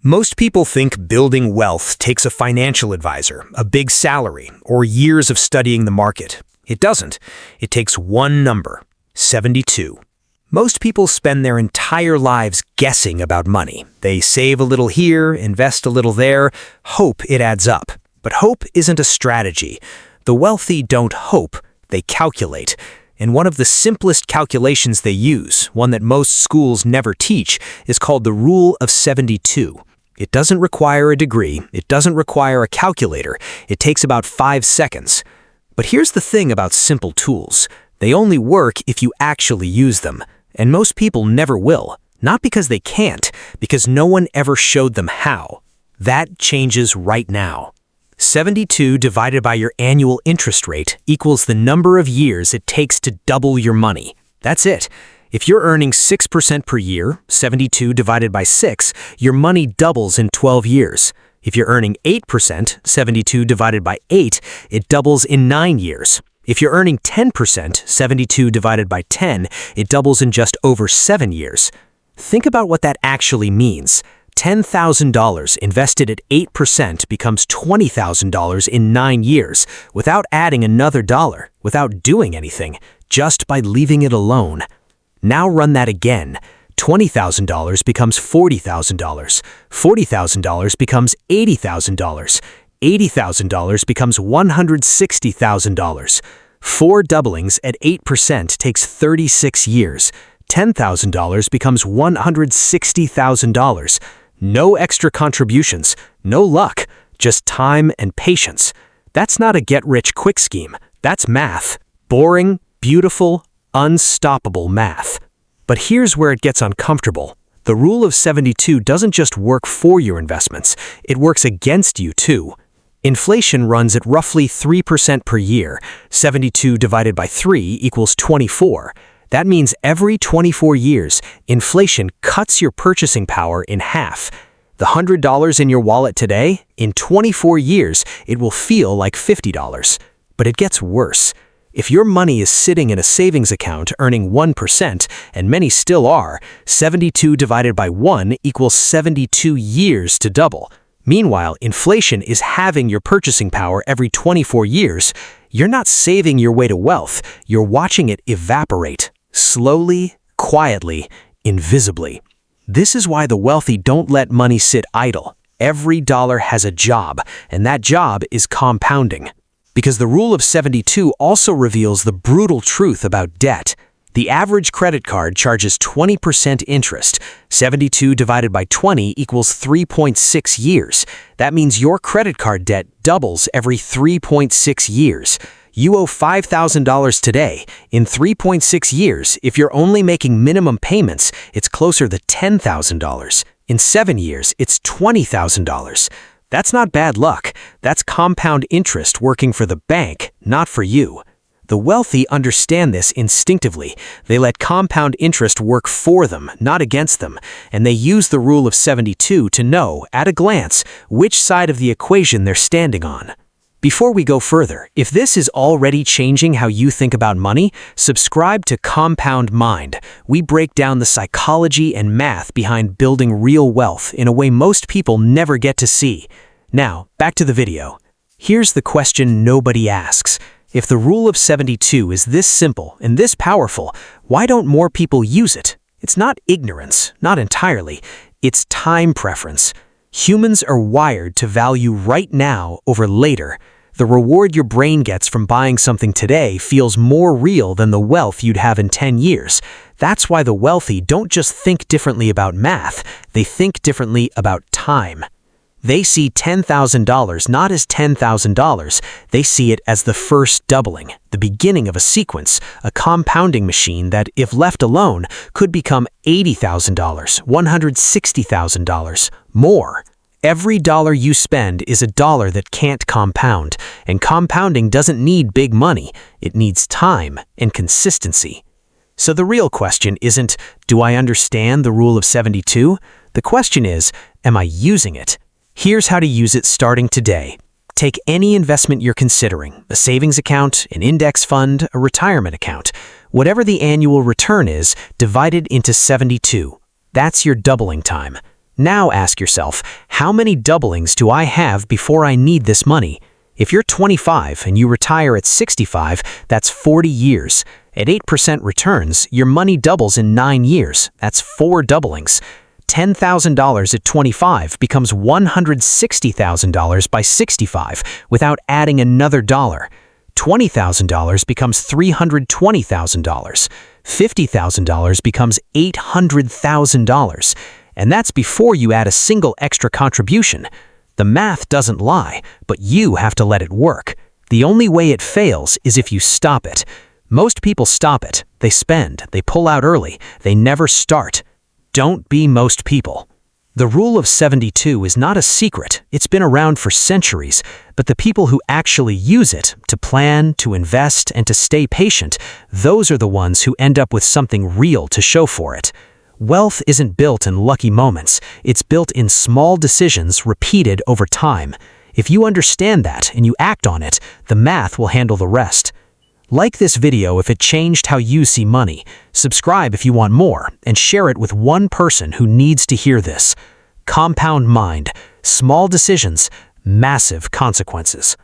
Most people think building wealth takes a financial advisor, a big salary, or years of studying the market. It doesn't. It takes one number, 72. Most people spend their entire lives guessing about money. They save a little here, invest a little there, hope it adds up. But hope isn't a strategy. The wealthy don't hope, they calculate. And one of the simplest calculations they use, one that most schools never teach, is called the Rule of 72. It doesn't require a degree, it doesn't require a calculator, it takes about 5 seconds. But here's the thing about simple tools. They only work if you actually use them. And most people never will. Not because they can't, because no one ever showed them how. That changes right now. 72 divided by your annual interest rate equals the number of years it takes to double your money. That's it. If you're earning 6% per year, 72 divided by 6, your money doubles in 12 years. If you're earning 8%, 72 divided by 8, it doubles in 9 years. If you're earning 10%, 72 divided by 10, it doubles in just over 7 years. Think about what that actually means. $10,000 invested at 8% becomes $20,000 in 9 years, without adding another dollar, without doing anything, just by leaving it alone. Now run that again. $20,000 becomes $40,000. $40,000 becomes $80,000. $80,000 becomes $160,000. 4 doublings at 8% takes 36 years. $10,000 becomes $160,000. No extra contributions, no luck, just time and patience. That's not a get-rich-quick scheme. That's math. Boring, beautiful, unstoppable math. But here's where it gets uncomfortable. The Rule of 72 doesn't just work for your investments, it works against you too. Inflation runs at roughly 3% per year. 72 divided by 3 equals 24. That means every 24 years, inflation cuts your purchasing power in half. The $100 in your wallet today, in 24 years, it will feel like $50. But it gets worse. If your money is sitting in a savings account earning 1%, and many still are, 72 divided by 1 equals 72 years to double. Meanwhile, inflation is halving your purchasing power every 24 years. You're not saving your way to wealth, you're watching it evaporate. Slowly, quietly, invisibly. This is why the wealthy don't let money sit idle. Every dollar has a job, and that job is compounding. Because the Rule of 72 also reveals the brutal truth about debt. The average credit card charges 20% interest. 72 divided by 20 equals 3.6 years. That means your credit card debt doubles every 3.6 years. You owe $5,000 today. In 3.6 years, if you're only making minimum payments, it's closer to $10,000. In 7 years, it's $20,000. That's not bad luck. That's compound interest working for the bank, not for you. The wealthy understand this instinctively. They let compound interest work for them, not against them, and they use the Rule of 72 to know, at a glance, which side of the equation they're standing on. Before we go further, if this is already changing how you think about money, subscribe to Compound Mind. We break down the psychology and math behind building real wealth in a way most people never get to see. Now, back to the video. Here's the question nobody asks. If the Rule of 72 is this simple and this powerful, why don't more people use it? It's not ignorance, not entirely. It's time preference. Humans are wired to value right now over later. The reward your brain gets from buying something today feels more real than the wealth you'd have in 10 years. That's why the wealthy don't just think differently about math, they think differently about time. They see $10,000 not as $10,000, they see it as the first doubling, the beginning of a sequence, a compounding machine that, if left alone, could become $80,000, $160,000, more. Every dollar you spend is a dollar that can't compound, and compounding doesn't need big money, it needs time and consistency. So the real question isn't, do I understand the Rule of 72? The question is, am I using it? Here's how to use it starting today. Take any investment you're considering, a savings account, an index fund, a retirement account. Whatever the annual return is, divide it into 72. That's your doubling time. Now ask yourself, how many doublings do I have before I need this money? If you're 25 and you retire at 65, that's 40 years. At 8% returns, your money doubles in 9 years. That's 4 doublings. $10,000 at 25 becomes $160,000 by 65 without adding another dollar. $20,000 becomes $320,000. $50,000 becomes $800,000. And that's before you add a single extra contribution. The math doesn't lie, but you have to let it work. The only way it fails is if you stop it. Most people stop it. They spend, they pull out early, they never start. Don't be most people. The rule of 72 is not a secret. It's been around for centuries, but the people who actually use it to plan, to invest, and to stay patient, those are the ones who end up with something real to show for it. Wealth isn't built in lucky moments. It's built in small decisions repeated over time. If you understand that and you act on it, the math will handle the rest. Like this video if it changed how you see money. Subscribe if you want more, and share it with one person who needs to hear this. Compound mind. Small decisions, massive consequences.